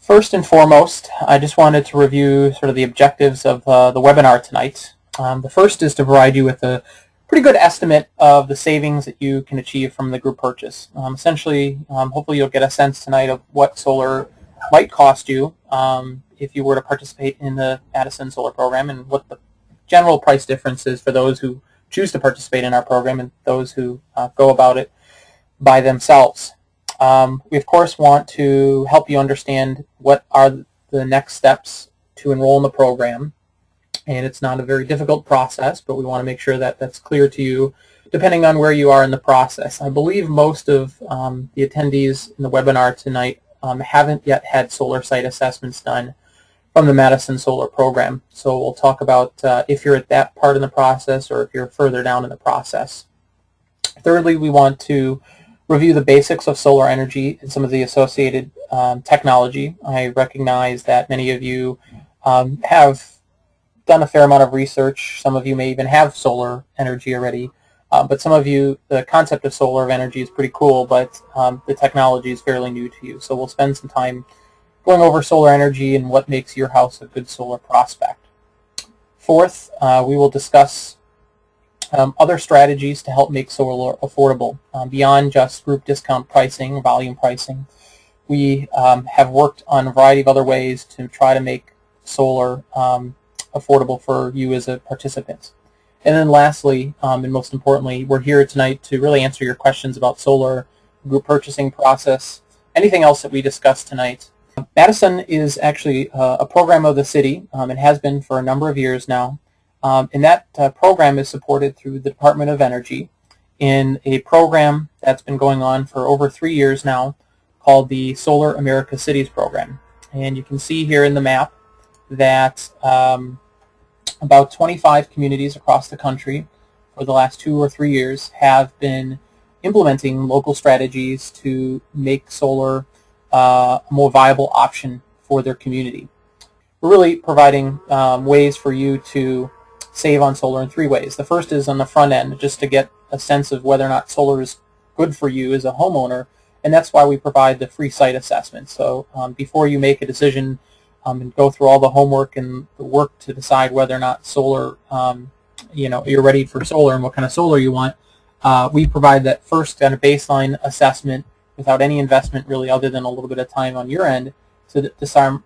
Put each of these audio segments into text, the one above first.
First and foremost, I just wanted to review sort of the objectives of the webinar tonight. The first is to provide you with a pretty good estimate of the savings that you can achieve from the group purchase. Essentially, hopefully you'll get a sense tonight of what solar might cost you if you were to participate in the MadiSUN solar program, and what the general price difference is for those who choose to participate in our program and those who go about it by themselves. We of course want to help you understand what are the next steps to enroll in the program. And it's not a very difficult process, but we want to make sure that that's clear to you depending on where you are in the process. I believe most of the attendees in the webinar tonight haven't yet had solar site assessments done from the MadiSUN solar program. So we'll talk about if you're at that part in the process or if you're further down in the process. Thirdly, we want to review the basics of solar energy and some of the associated technology. I recognize that many of you have done a fair amount of research. Some of you may even have solar energy already, but some of you, the concept of solar energy is pretty cool, but the technology is fairly new to you. So we'll spend some time going over solar energy and what makes your house a good solar prospect. Fourth, we will discuss other strategies to help make solar affordable beyond just group discount pricing, volume pricing. We have worked on a variety of other ways to try to make solar affordable for you as a participant. And then lastly, and most importantly, we're here tonight to really answer your questions about solar, group purchasing process, anything else that we discussed tonight. MadiSUN is actually a program of the city. It has been for a number of years now. And that program is supported through the Department of Energy in a program that's been going on for over 3 years now called the Solar America Cities program. And you can see here in the map that about 25 communities across the country for the last 2 or 3 years have been implementing local strategies to make solar a more viable option for their community. We're really providing ways for you to save on solar in 3 ways. The first is on the front end, just to get a sense of whether or not solar is good for you as a homeowner, and that's why we provide the free site assessment. So before you make a decision and go through all the homework and the work to decide whether or not solar, you're ready for solar and what kind of solar you want, we provide that first kind of baseline assessment without any investment really other than a little bit of time on your end to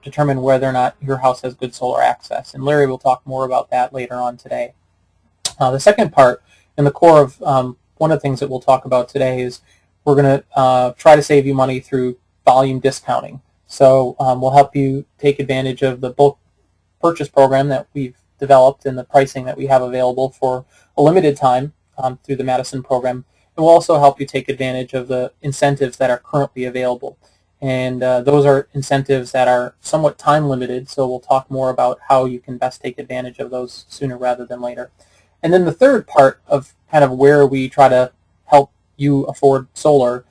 determine whether or not your house has good solar access. And Larry will talk more about that later on today. The second part and the core of one of the things that we'll talk about today is we're going to try to save you money through volume discounting. So we'll help you take advantage of the bulk purchase program that we've developed and the pricing that we have available for a limited time through the MadiSUN program. And we'll also help you take advantage of the incentives that are currently available. And those are incentives that are somewhat time limited, so we'll talk more about how you can best take advantage of those sooner rather than later. And then the third part of kind of where we try to help you afford solar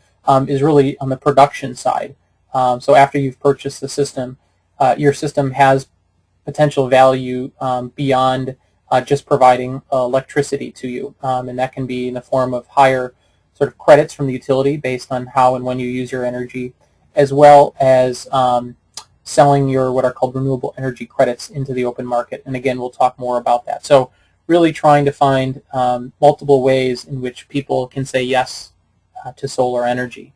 is really on the production side. So after you've purchased the system, your system has potential value beyond just providing electricity to you. And that can be in the form of higher sort of credits from the utility based on how and when you use your energy, as well as selling your what are called renewable energy credits into the open market. And again, we'll talk more about that. So really trying to find multiple ways in which people can say yes to solar energy.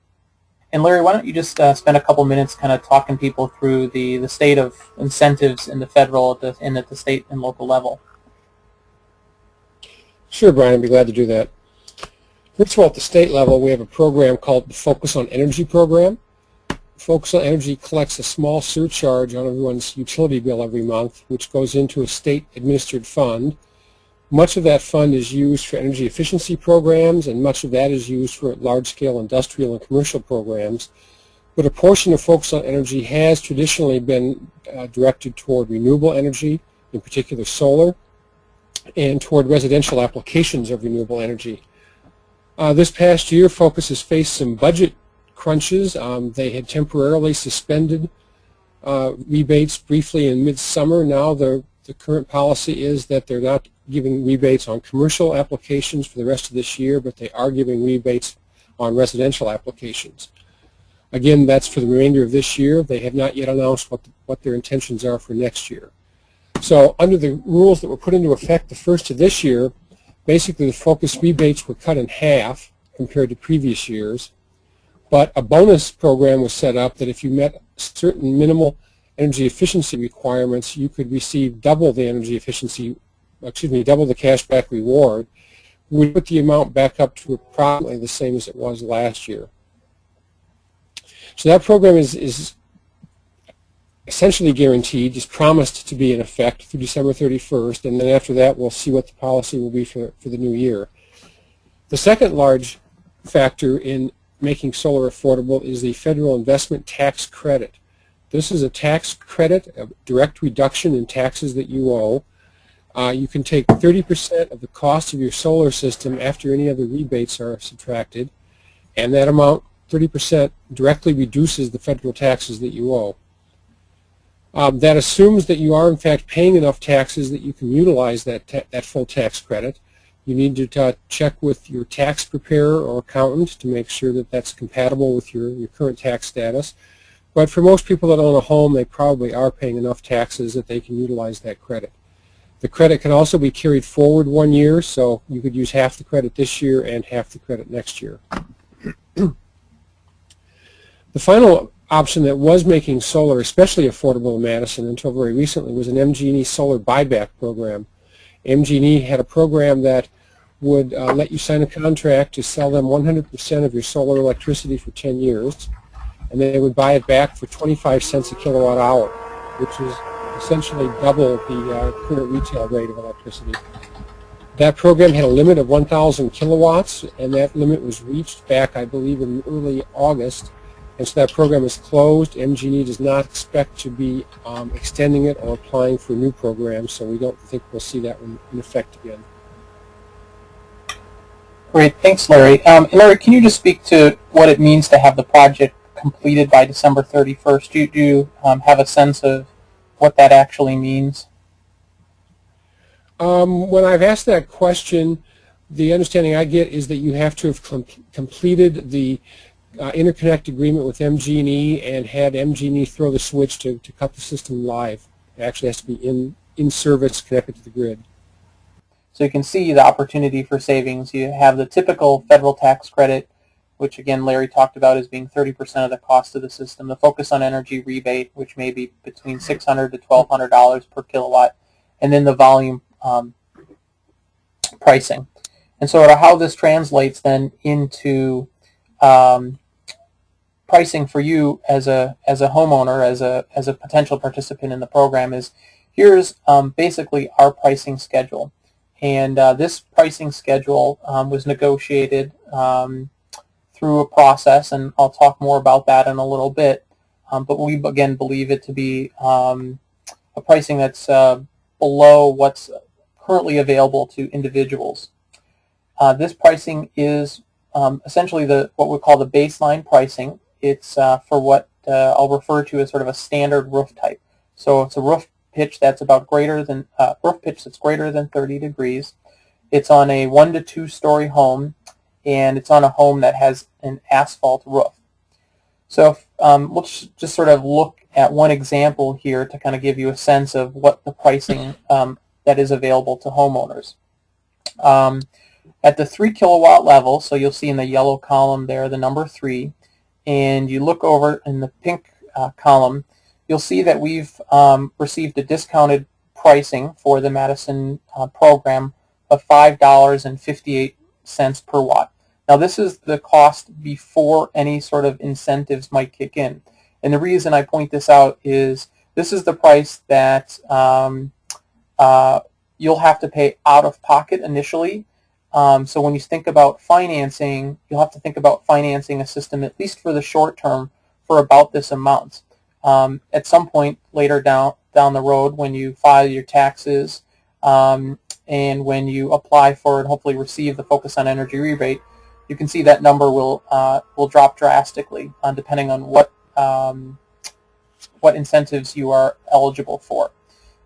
And Larry, why don't you just spend a couple minutes kind of talking people through the state of incentives in the federal and at the state and local level. Sure, Brian, I'd be glad to do that. First of all, at the state level, we have a program called the Focus on Energy program. Focus on Energy collects a small surcharge on everyone's utility bill every month, which goes into a state-administered fund. Much of that fund is used for energy efficiency programs, and much of that is used for large-scale industrial and commercial programs. But a portion of Focus on Energy has traditionally been directed toward renewable energy, in particular solar, and toward residential applications of renewable energy. This past year, Focus has faced some budget crunches. They had temporarily suspended rebates briefly in midsummer. Now the current policy is that they're not giving rebates on commercial applications for the rest of this year, but they are giving rebates on residential applications. Again, that's for the remainder of this year. They have not yet announced what their intentions are for next year. So under the rules that were put into effect the first of this year, basically the focus rebates were cut in half compared to previous years. But a bonus program was set up that if you met certain minimal energy efficiency requirements, you could receive double the energy efficiency, double the cashback reward. We put the amount back up to approximately the same as it was last year. So that program is essentially guaranteed, is promised to be in effect through December 31st, and then after that we'll see what the policy will be for the new year. The second large factor in making solar affordable is the federal investment tax credit. This is a tax credit, a direct reduction in taxes that you owe. You can take 30% of the cost of your solar system after any other rebates are subtracted, and that amount, 30%, directly reduces the federal taxes that you owe. That assumes that you are in fact paying enough taxes that you can utilize that full tax credit. You need to check with your tax preparer or accountant to make sure that that's compatible with your current tax status. But for most people that own a home, they probably are paying enough taxes that they can utilize that credit. The credit can also be carried forward 1 year, so you could use half the credit this year and half the credit next year. The final option that was making solar especially affordable in Madison until very recently was an MG&E solar buyback program. MG&E had a program that would let you sign a contract to sell them 100% of your solar electricity for 10 years, and they would buy it back for 25 cents a kilowatt hour, which is essentially double the current retail rate of electricity. That program had a limit of 1,000 kilowatts, and that limit was reached back, I believe, in early August. And so that program is closed. MG&E does not expect to be extending it or applying for new programs, so we don't think we'll see that in effect again. Great, thanks, Larry. Larry, can you just speak to what it means to have the project completed by December 31st? Do you have a sense of what that actually means? When I've asked that question, the understanding I get is that you have to have completed the interconnect agreement with MG&E and had MG&E throw the switch to cut the system live. It actually has to be in service, connected to the grid. So you can see the opportunity for savings. You have the typical federal tax credit, which again Larry talked about as being 30% of the cost of the system. The focus on energy rebate, which may be between $600 to $1,200 per kilowatt, and then the volume pricing. And so how this translates then into pricing for you as a homeowner, as a potential participant in the program is, here's basically our pricing schedule. And this pricing schedule was negotiated through a process, and I'll talk more about that in a little bit. But we again believe it to be a pricing that's below what's currently available to individuals. This pricing is essentially what we call the baseline pricing. It's for what I'll refer to as sort of a standard roof type. So it's a roof pitch that's greater than 30 degrees. It's on a 1 to 2 story home, and it's on a home that has an asphalt roof. So let's just sort of look at one example here to kind of give you a sense of what the pricing that is available to homeowners. At the 3 kilowatt level, so you'll see in the yellow column there the number 3, and you look over in the pink column, you'll see that we've received a discounted pricing for the MadiSUN program of $5.58 per watt. Now this is the cost before any sort of incentives might kick in. And the reason I point this out is this is the price that you'll have to pay out of pocket initially. So when you think about financing, you'll have to think about financing a system, at least for the short term, for about this amount. At some point later down the road, when you file your taxes and when you apply for and hopefully receive the Focus on Energy rebate, you can see that number will drop drastically depending on what incentives you are eligible for.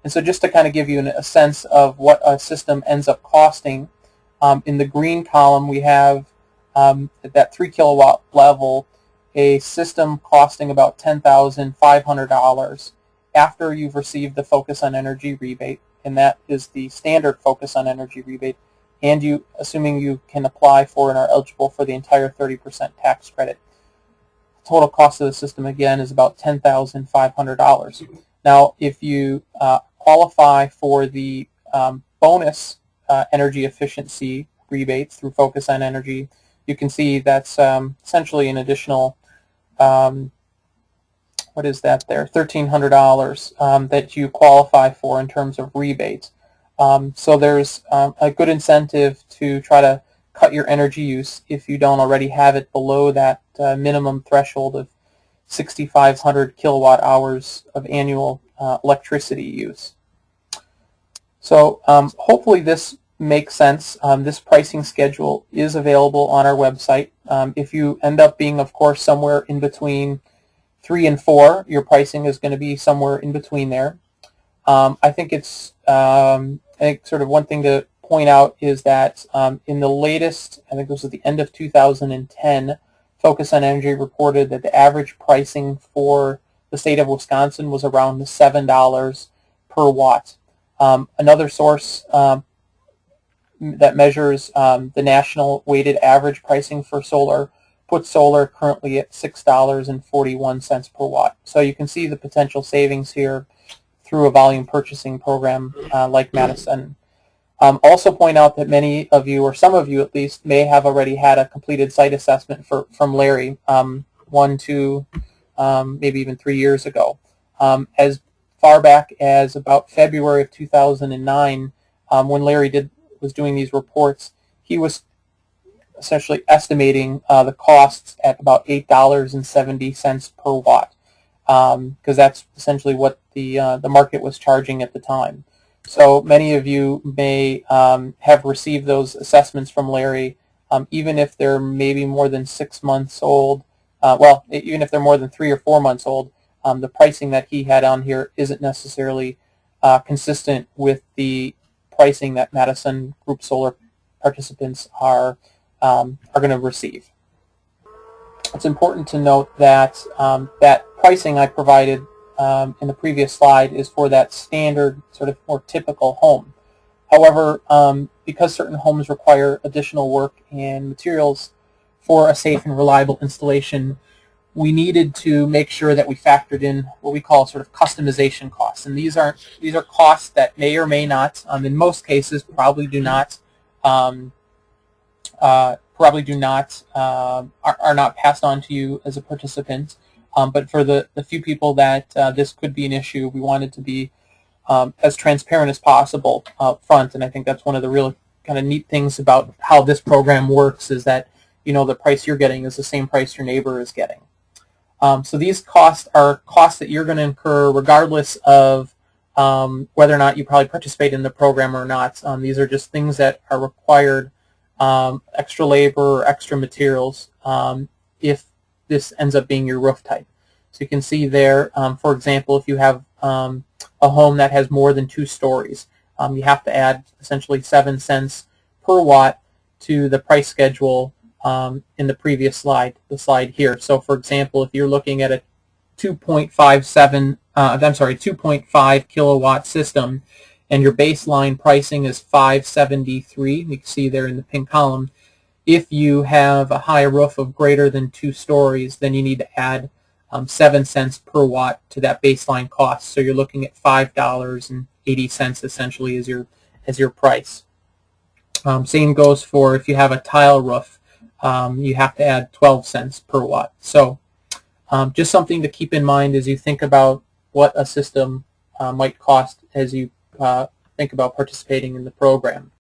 And so just to kind of give you a sense of what a system ends up costing, in the green column we have at that 3 kilowatt level, a system costing about $10,500 after you've received the Focus on Energy rebate, and that is the standard Focus on Energy rebate, and you, assuming you can apply for and are eligible for the entire 30% tax credit. The total cost of the system, again, is about $10,500. Now, if you qualify for the bonus energy efficiency rebates through Focus on Energy, you can see that's essentially an additional, what is that there, $1,300 that you qualify for in terms of rebates. So there's a good incentive to try to cut your energy use if you don't already have it below that minimum threshold of 6,500 kilowatt hours of annual electricity use. So hopefully this makes sense. This pricing schedule is available on our website. If you end up being, of course, somewhere in between 3 and 4, your pricing is going to be somewhere in between there. I think it's sort of one thing to point out is that in the latest, I think this was the end of 2010, Focus on Energy reported that the average pricing for the state of Wisconsin was around $7 per watt. Another source that measures the national weighted average pricing for solar puts solar currently at $6.41 per watt. So you can see the potential savings here through a volume purchasing program like MadiSUN. Also point out that many of you, or some of you at least, may have already had a completed site assessment from Larry 1, 2, maybe even 3 years ago. As far back as about February of 2009, when Larry was doing these reports, he was essentially estimating the costs at about $8.70 per watt, because that's essentially what the market was charging at the time. So many of you may have received those assessments from Larry, even if they're maybe more than 6 months old. Well, even if they're more than 3 or 4 months old, the pricing that he had on here isn't necessarily consistent with the pricing that MadiSUN Group Solar participants are going to receive. It's important to note that that pricing I provided in the previous slide is for that standard, sort of more typical home. However, because certain homes require additional work and materials for a safe and reliable installation, we needed to make sure that we factored in what we call sort of customization costs. And these are costs that may or may not, in most cases, probably do not are not passed on to you as a participant. But for the few people that this could be an issue, we wanted to be as transparent as possible up front. And I think that's one of the real kind of neat things about how this program works, is that the price you're getting is the same price your neighbor is getting. So these costs are costs that you're going to incur regardless of whether or not you probably participate in the program or not. These are just things that are required, extra labor or extra materials, if this ends up being your roof type. So you can see there, for example, if you have a home that has more than 2 stories, you have to add essentially 7 cents per watt to the price schedule in the previous slide, the slide here. So for example, if you're looking at a 2.5 kilowatt system and your baseline pricing is $5.73, you can see there in the pink column, if you have a high roof of greater than 2 stories, then you need to add 7 cents per watt to that baseline cost. So you're looking at $5.80 essentially as your price. Same goes for if you have a tile roof. You have to add 12 cents per watt. So just something to keep in mind as you think about what a system might cost as you think about participating in the program.